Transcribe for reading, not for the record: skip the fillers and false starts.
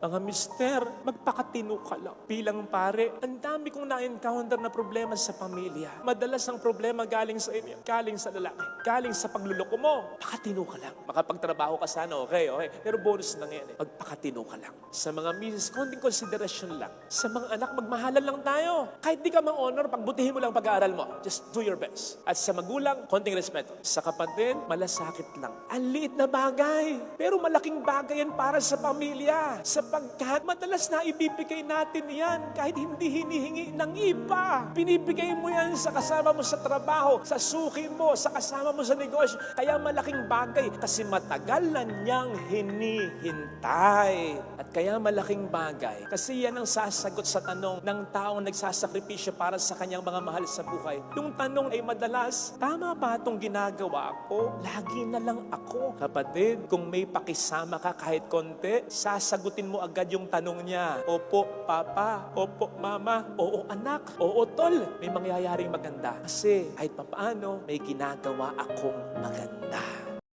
Mga mister, magpakatino ka lang. Bilang pare, ang dami kong na-encounter na problema sa pamilya. Madalas ang problema galing sa inyo, galing sa lalaki, galing sa pagluloko mo. Pakatino ka lang. Makapagtrabaho ka sana, okay. Pero bonus lang yan. Magpakatino ka lang. Sa mga misis, konting konsiderasyon lang. Sa mga anak, magmahalan lang tayo. Kahit di ka ma-honor, pagbutihin mo lang pag-aaral mo. Just do your best. At sa magulang, konting respeto. Sa kapatid, malasakit lang. Ang liit na bagay. Pero malaking bagay yan para sa pamilya. Sapagkat madalas na ibibigay natin yan kahit hindi hinihingi ng iba. Binibigay mo yan sa kasama mo sa trabaho, sa suki mo, sa kasama mo sa negosyo. Kaya malaking bagay kasi matagal na niyang hinihintay. At kaya malaking bagay kasi yan ang sasagot sa tanong ng taong nagsasakripisyo para sa kanyang mga mahal sa buhay. Yung tanong ay madalas, tama ba itong ginagawa ko? Lagi na lang ako. Kapatid, kung may pakisama ka kahit konti, sasagutin mo agad yung tanong niya. Opo, papa. Opo, mama. Oo, anak. Oo, tol. May mangyayaring maganda. Kasi kahit papaano, may ginagawa akong maganda.